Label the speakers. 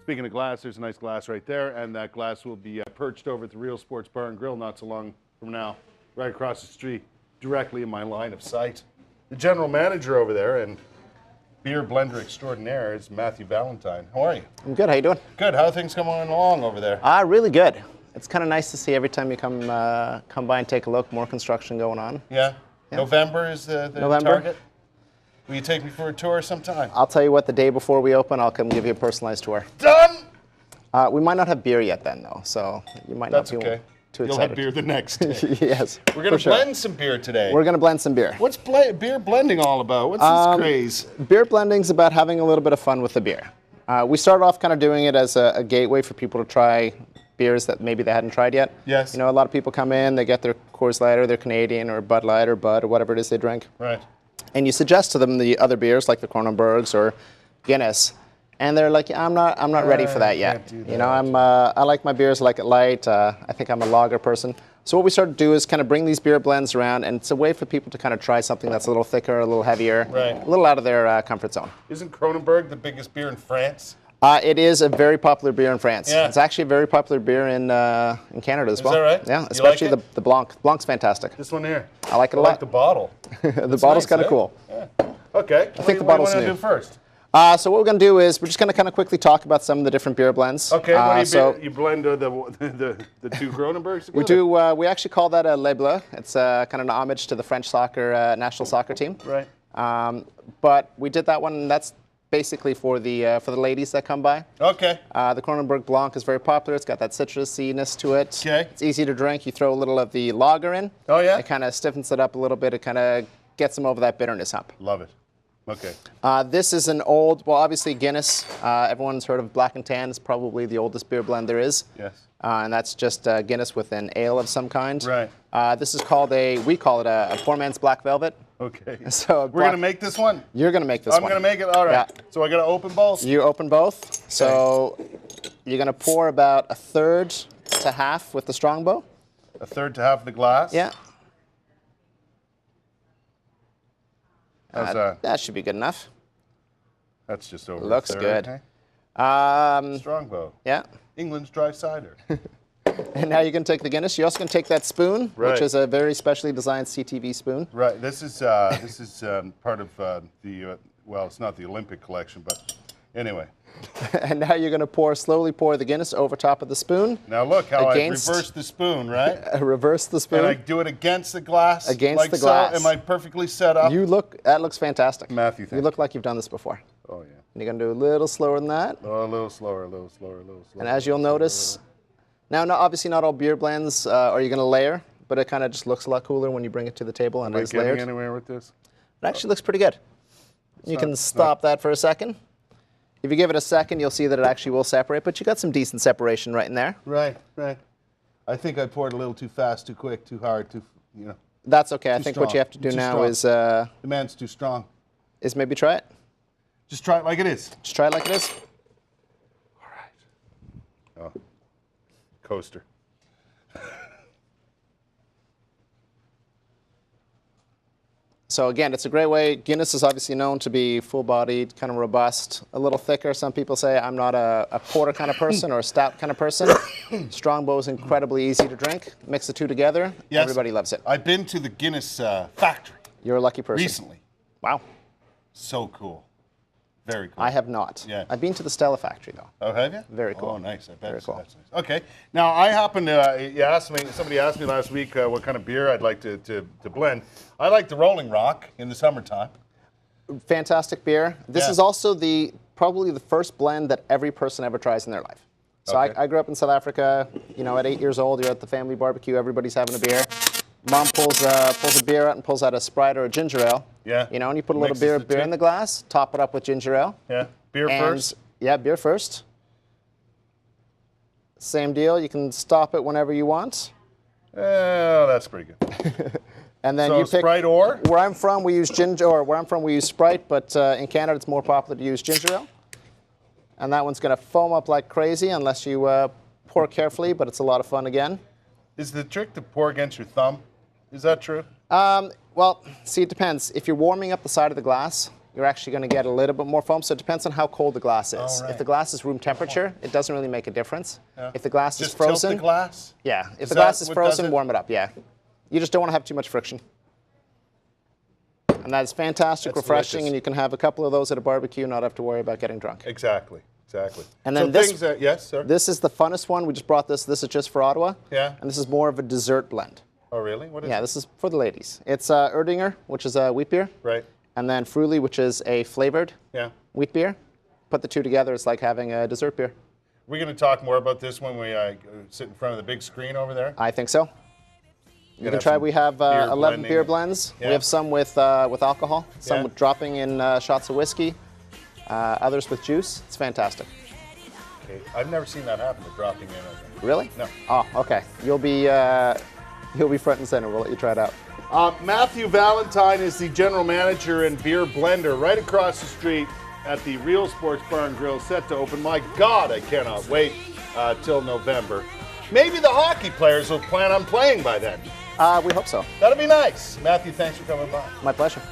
Speaker 1: Speaking of glass, there's a nice glass right there, and that glass will be perched over at the Real Sports Bar and Grill not so long from now, right across the street, directly in my line of sight. The general manager over there and beer blender extraordinaire is Matthew Valentine. How are you?
Speaker 2: I'm good. How you doing?
Speaker 1: Good. How are things coming along over there?
Speaker 2: Really good. It's kind of nice to see every time you come by and take a look. More construction going on.
Speaker 1: Yeah. November is the target. Will you take me for a tour sometime?
Speaker 2: I'll tell you what. The day before we open, I'll come give you a personalized tour.
Speaker 1: Done.
Speaker 2: We might not have beer yet then, though, so you might not be too excited.
Speaker 1: You'll have beer the next day.
Speaker 2: Yes.
Speaker 1: We're going to blend some beer today.
Speaker 2: We're going to blend some beer.
Speaker 1: What's beer blending all about? What's this craze?
Speaker 2: Beer blending's about having a little bit of fun with the beer. We started off kind of doing it as a gateway for people to try beers that maybe they hadn't tried yet.
Speaker 1: Yes.
Speaker 2: You know, a lot of people come in, they get their Coors Light or their Canadian or Bud Light or Bud or whatever it is they drink.
Speaker 1: Right.
Speaker 2: And you suggest to them the other beers like the Cronenbergs or Guinness, and they're like, I'm not ready for that yet. You know, I like my beers, I like it light. I think I'm a lager person. So what we started to do is kind of bring these beer blends around, and it's a way for people to kind of try something that's a little thicker, a little heavier, a little out of their comfort zone.
Speaker 1: Isn't Cronenberg the biggest beer in France?
Speaker 2: It is a very popular beer in France.
Speaker 1: Yeah.
Speaker 2: It's actually a very popular beer in Canada as well.
Speaker 1: Is that right?
Speaker 2: Yeah, especially the Blanc. Blanc's fantastic.
Speaker 1: This one here.
Speaker 2: I like it a lot.
Speaker 1: I like the bottle.
Speaker 2: The bottle's kind of cool.
Speaker 1: Yeah. Okay.
Speaker 2: I think the bottle's new.
Speaker 1: What do you want to do first?
Speaker 2: So what we're going to do is we're just going to kind of quickly talk about some of the different beer blends.
Speaker 1: Okay. What do you blend the two Cronenbergs together?
Speaker 2: We actually call that a Le Bleu. It's kind of an homage to the French soccer national soccer team.
Speaker 1: Right.
Speaker 2: But we did that one, and that's basically for the ladies that come by.
Speaker 1: Okay.
Speaker 2: The Cronenberg Blanc is very popular. It's got that citrusiness to it.
Speaker 1: Okay.
Speaker 2: It's easy to drink. You throw a little of the lager in.
Speaker 1: Oh, yeah?
Speaker 2: It kind of stiffens it up a little bit. It kind of gets them over that bitterness hump.
Speaker 1: Love it. Okay.
Speaker 2: This is an old, well, obviously Guinness. Everyone's heard of Black and Tan. It's probably the oldest beer blend there is.
Speaker 1: Yes.
Speaker 2: And that's just Guinness with an ale of some kind.
Speaker 1: Right.
Speaker 2: This is called we call it a poor man's Black Velvet.
Speaker 1: Okay.
Speaker 2: So
Speaker 1: we're going to make this one?
Speaker 2: You're going to make this one.
Speaker 1: I'm going to make it? All right. Yeah. So I got to open both?
Speaker 2: You open both. So you're going to pour about 1/3 to half with the strongbow.
Speaker 1: 1/3 to half the glass?
Speaker 2: Yeah.
Speaker 1: How's that?
Speaker 2: That should be good enough.
Speaker 1: That's just over.
Speaker 2: Looks good.
Speaker 1: Okay. Strongbow.
Speaker 2: Yeah.
Speaker 1: England's dry cider.
Speaker 2: And now you can take the Guinness. You're also going to take that spoon, which is a very specially designed CTV spoon.
Speaker 1: Right. This is part of well, it's not the Olympic collection, but anyway.
Speaker 2: And now you're going to slowly pour the Guinness over top of the spoon.
Speaker 1: Now look how I reverse the spoon, right?
Speaker 2: Reverse the spoon.
Speaker 1: And I do it against the glass.
Speaker 2: Against the glass.
Speaker 1: So. Am I perfectly set up?
Speaker 2: That looks fantastic.
Speaker 1: Matthew,
Speaker 2: you look like you've done this before.
Speaker 1: Oh yeah.
Speaker 2: And you're going to do a little slower than that.
Speaker 1: Oh, a little slower, a little slower, a little slower.
Speaker 2: And as you'll notice, now obviously not all beer blends are you going to layer, but it kind of just looks a lot cooler when you bring it to the table and it's layered.
Speaker 1: Am I getting anywhere with this?
Speaker 2: It actually looks pretty good. You can stop that for a second. If you give it a second, you'll see that it actually will separate, but you got some decent separation right in there.
Speaker 1: Right, right. I think I poured a little too fast, too quick, too hard,
Speaker 2: That's okay. I think what you have to do now is...
Speaker 1: the man's too strong.
Speaker 2: Is maybe try it.
Speaker 1: Just try it like it is.
Speaker 2: Just try it like it is.
Speaker 1: All right. Oh, coaster.
Speaker 2: So again, it's a great way. Guinness is obviously known to be full-bodied, kind of robust, a little thicker. Some people say I'm not a porter kind of person or a stout kind of person. Strongbow is incredibly easy to drink. Mix the two together. Yes. Everybody loves it.
Speaker 1: I've been to the Guinness factory.
Speaker 2: You're a lucky person.
Speaker 1: Recently.
Speaker 2: Wow.
Speaker 1: So cool. Very cool.
Speaker 2: I have not.
Speaker 1: Yeah.
Speaker 2: I've been to the Stella factory, though.
Speaker 1: Oh, have you?
Speaker 2: Very cool.
Speaker 1: Oh, nice. I bet
Speaker 2: Very cool.
Speaker 1: That's nice. Okay. Now, I happen to, somebody asked me last week what kind of beer I'd like to blend. I like the Rolling Rock in the summertime.
Speaker 2: Fantastic beer. This is also probably the first blend that every person ever tries in their life. So I grew up in South Africa. You know, at 8 years old, you're at the family barbecue. Everybody's having a beer. Mom pulls a beer out and pulls out a Sprite or a ginger ale.
Speaker 1: Yeah.
Speaker 2: You know, and you put a little beer in the glass, top it up with ginger ale.
Speaker 1: Yeah. Beer first?
Speaker 2: Yeah, beer first. Same deal. You can stop it whenever you want.
Speaker 1: Oh, that's pretty good.
Speaker 2: And then you pick
Speaker 1: Sprite or?
Speaker 2: Where I'm from, we use we use Sprite, but in Canada, it's more popular to use ginger ale. And that one's going to foam up like crazy unless you pour carefully, but it's a lot of fun again.
Speaker 1: Is the trick to pour against your thumb? Is that true?
Speaker 2: Well, see, it depends. If you're warming up the side of the glass, you're actually going to get a little bit more foam. So it depends on how cold the glass is.
Speaker 1: Oh, right.
Speaker 2: If the glass is room temperature, it doesn't really make a difference.
Speaker 1: Yeah.
Speaker 2: If the glass is
Speaker 1: Just
Speaker 2: frozen,
Speaker 1: tilt the glass?
Speaker 2: yeah. If
Speaker 1: Is
Speaker 2: the glass
Speaker 1: that
Speaker 2: is
Speaker 1: what does
Speaker 2: frozen,
Speaker 1: it?
Speaker 2: warm it up. Yeah. You just don't want to have too much friction. And that's fantastic,
Speaker 1: That's
Speaker 2: refreshing,
Speaker 1: delicious.
Speaker 2: and you can have a couple of those at a barbecue, not have to worry about getting drunk.
Speaker 1: Exactly. Exactly.
Speaker 2: And then
Speaker 1: so
Speaker 2: this-
Speaker 1: things that, yes, sir?
Speaker 2: This is the funnest one. We just brought this. This is just for Ottawa.
Speaker 1: Yeah.
Speaker 2: And this is more of a dessert blend.
Speaker 1: Oh, really? What is
Speaker 2: Yeah,
Speaker 1: it?
Speaker 2: this is for the ladies. It's Erdinger, which is a wheat beer,
Speaker 1: Right.
Speaker 2: and then Fruly, which is a flavored
Speaker 1: Yeah.
Speaker 2: wheat beer. Put the two together, it's like having a dessert beer.
Speaker 1: We're going to talk more about this when we sit in front of the big screen over there.
Speaker 2: I think so. You
Speaker 1: have
Speaker 2: can try.
Speaker 1: some
Speaker 2: We have
Speaker 1: beer
Speaker 2: 11
Speaker 1: blending.
Speaker 2: beer blends.
Speaker 1: Yeah.
Speaker 2: We have some with alcohol, some
Speaker 1: Yeah.
Speaker 2: with dropping in shots of whiskey, others with juice. It's fantastic.
Speaker 1: Okay. I've never seen that happen, the dropping in.
Speaker 2: Really?
Speaker 1: No.
Speaker 2: Oh, okay. You'll be front and center. We'll let you try it out.
Speaker 1: Matthew Valentine is the general manager and beer blender right across the street at the Real Sports Bar and Grill, set to open. My God, I cannot wait till November. Maybe the hockey players will plan on playing by then.
Speaker 2: We hope so.
Speaker 1: That'll be nice. Matthew, thanks for coming by.
Speaker 2: My pleasure.